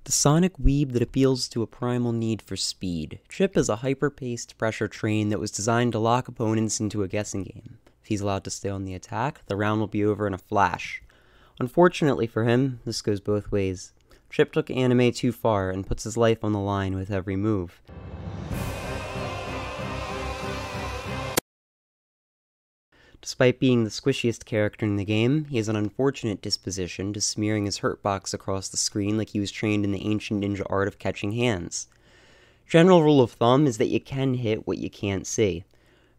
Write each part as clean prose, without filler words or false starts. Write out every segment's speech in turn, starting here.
The sonic weeb that appeals to a primal need for speed. Chipp is a hyper-paced pressure train that was designed to lock opponents into a guessing game. If he's allowed to stay on the attack, the round will be over in a flash. Unfortunately for him, this goes both ways. Chipp took anime too far and puts his life on the line with every move. Despite being the squishiest character in the game, he has an unfortunate disposition to smearing his hurtbox across the screen like he was trained in the ancient ninja art of catching hands. General rule of thumb is that you can hit what you can't see.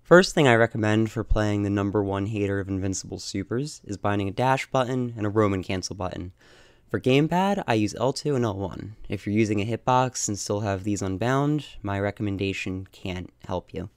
First thing I recommend for playing the #1 hater of invincible supers is binding a dash button and a Roman cancel button. For gamepad, I use L2 and L1. If you're using a hitbox and still have these unbound, my recommendation can't help you.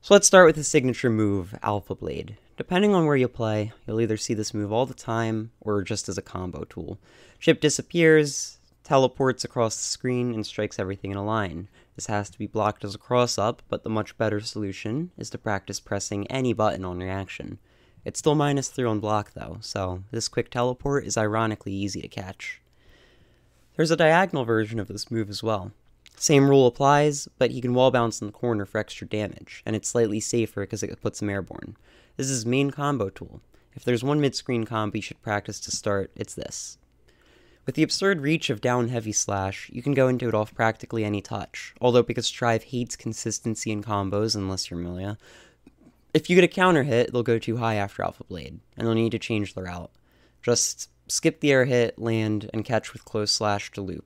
So let's start with the signature move, Alpha Blade. Depending on where you play, you'll either see this move all the time, or just as a combo tool. Chipp disappears, teleports across the screen, and strikes everything in a line. This has to be blocked as a cross-up, but the much better solution is to practice pressing any button on reaction. It's still -3 on block though, so this quick teleport is ironically easy to catch. There's a diagonal version of this move as well. Same rule applies, but he can wall bounce in the corner for extra damage, and it's slightly safer because it puts him airborne. This is his main combo tool. If there's one mid-screen combo you should practice to start, it's this. With the absurd reach of down heavy slash, you can go into it off practically any touch, although because Strive hates consistency in combos unless you're Milia, if you get a counter hit, they'll go too high after Alpha Blade, and they'll need to change the route. Just skip the air hit, land, and catch with close slash to loop.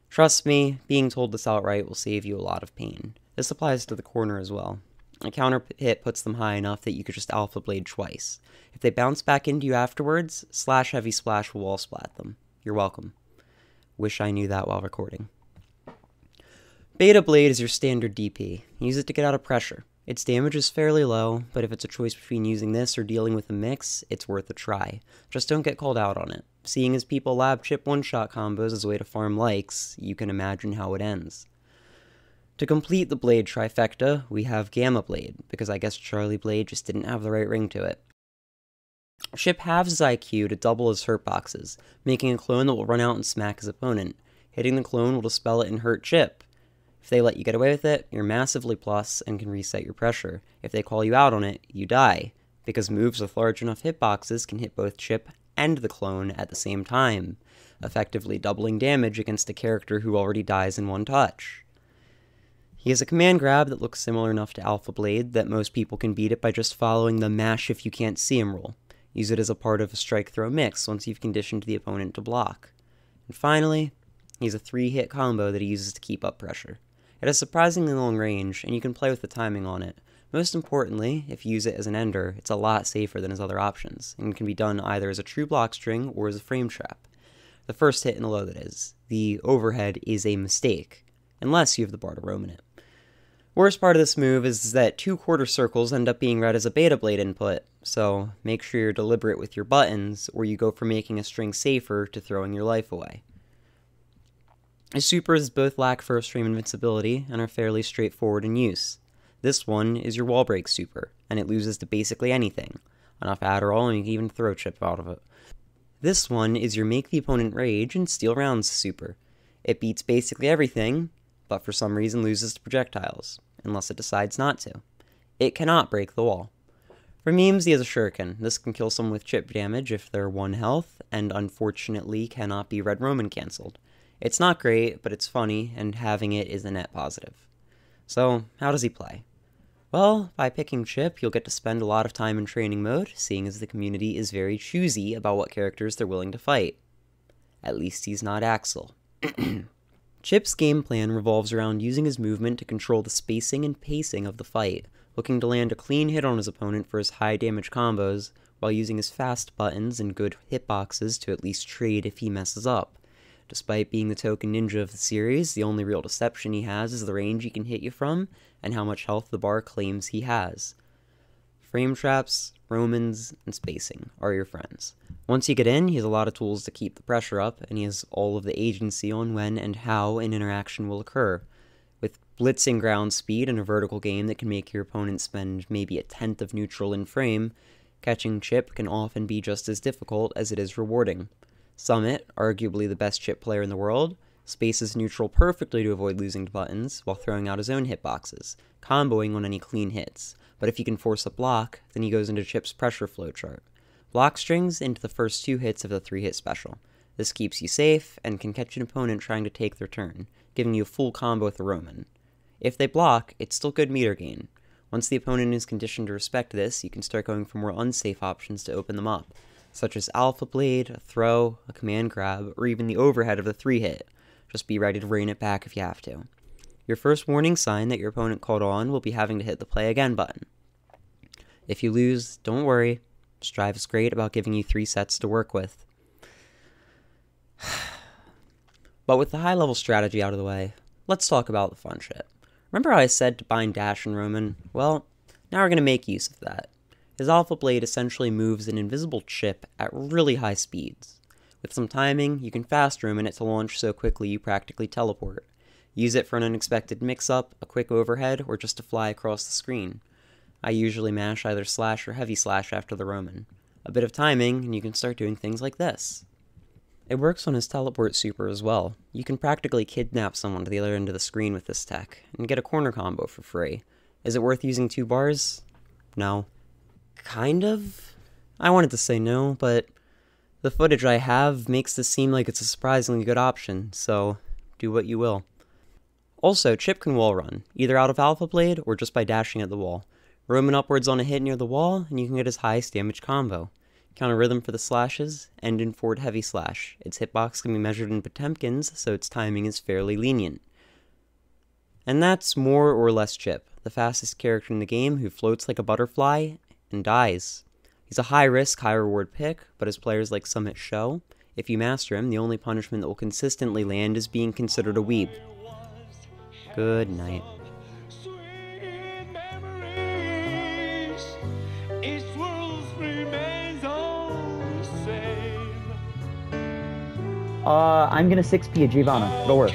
Trust me, being told this outright will save you a lot of pain. This applies to the corner as well. A counter hit puts them high enough that you could just Alpha Blade twice. If they bounce back into you afterwards, slash heavy splash will wall splat them. You're welcome. Wish I knew that while recording. Beta Blade is your standard DP. Use it to get out of pressure. Its damage is fairly low, but if it's a choice between using this or dealing with a mix, it's worth a try. Just don't get called out on it. Seeing as people lab Chipp one-shot combos as a way to farm likes, you can imagine how it ends. To complete the Blade trifecta, we have Gamma Blade, because I guess Charlie Blade just didn't have the right ring to it. Chipp halves his IQ to double his hurtboxes, making a clone that will run out and smack his opponent. Hitting the clone will dispel it and hurt Chipp. If they let you get away with it, you're massively plus and can reset your pressure. If they call you out on it, you die, because moves with large enough hitboxes can hit both Chipp and the clone at the same time, effectively doubling damage against a character who already dies in one touch. He has a command grab that looks similar enough to Alpha Blade that most people can beat it by just following the mash if you can't see him rule. Use it as a part of a strike-throw mix once you've conditioned the opponent to block. And finally, he has a 3-hit combo that he uses to keep up pressure. It has surprisingly long range, and you can play with the timing on it. Most importantly, if you use it as an ender, it's a lot safer than his other options, and can be done either as a true block string or as a frame trap. The first hit in the low, that is. The overhead is a mistake, unless you have the bar to roam in it. Worst part of this move is that 2 quarter circles end up being read as a Beta Blade input, so make sure you're deliberate with your buttons, or you go from making a string safer to throwing your life away. His supers both lack first frame invincibility and are fairly straightforward in use. This one is your wall break super, and it loses to basically anything. Enough Adderall and you can even throw Chipp out of it. This one is your make the opponent rage and steal rounds super. It beats basically everything, but for some reason loses to projectiles, unless it decides not to. It cannot break the wall. For memes, he has a shuriken. This can kill someone with Chipp damage if they're 1 health, and unfortunately cannot be red Roman cancelled. It's not great, but it's funny, and having it is a net positive. So, how does he play? Well, by picking Chipp, you'll get to spend a lot of time in training mode, seeing as the community is very choosy about what characters they're willing to fight. At least he's not Axel. Chipp's game plan revolves around using his movement to control the spacing and pacing of the fight, looking to land a clean hit on his opponent for his high damage combos, while using his fast buttons and good hitboxes to at least trade if he messes up. Despite being the token ninja of the series, the only real deception he has is the range he can hit you from, and how much health the bar claims he has. Frame traps, Romans, and spacing are your friends. Once you get in, he has a lot of tools to keep the pressure up, and he has all of the agency on when and how an interaction will occur. With blitzing ground speed and a vertical game that can make your opponent spend maybe 1/10 of neutral in frame, catching Chipp can often be just as difficult as it is rewarding. Summit, arguably the best Chipp player in the world, spaces neutral perfectly to avoid losing to buttons while throwing out his own hitboxes, comboing on any clean hits. But if he can force a block, then he goes into Chipp's pressure flow chart. Block strings into the first 2 hits of the 3-hit special. This keeps you safe and can catch an opponent trying to take their turn, giving you a full combo with the Roman. If they block, it's still good meter gain. Once the opponent is conditioned to respect this, you can start going for more unsafe options to open them up, such as Alpha Blade, a throw, a command grab, or even the overhead of the 3-hit. Just be ready to rein it back if you have to. Your first warning sign that your opponent caught on will be having to hit the play again button. If you lose, don't worry. Strive is great about giving you 3 sets to work with. But with the high-level strategy out of the way, let's talk about the fun shit. Remember how I said to bind Dash and Roman? Well, now we're going to make use of that. His Alpha Blade essentially moves an invisible Chipp at really high speeds. With some timing, you can fast Roman it to launch so quickly you practically teleport. Use it for an unexpected mix-up, a quick overhead, or just to fly across the screen. I usually mash either slash or heavy slash after the Roman. A bit of timing, and you can start doing things like this. It works on his teleport super as well. You can practically kidnap someone to the other end of the screen with this tech, and get a corner combo for free. Is it worth using 2 bars? No. Kind of? I wanted to say no, but the footage I have makes this seem like it's a surprisingly good option, so do what you will. Also, Chipp can wall run, either out of Alpha Blade or just by dashing at the wall. Roman upwards on a hit near the wall, and you can get his highest damage combo. Counter rhythm for the slashes, end in forward heavy slash. Its hitbox can be measured in Potemkins, so its timing is fairly lenient. And that's more or less Chipp, the fastest character in the game who floats like a butterfly and dies. He's a high-risk, high-reward pick, but as players like Summit show, if you master him, the only punishment that will consistently land is being considered a weeb. Good night. I'm gonna 6P a Giovanna. Go work.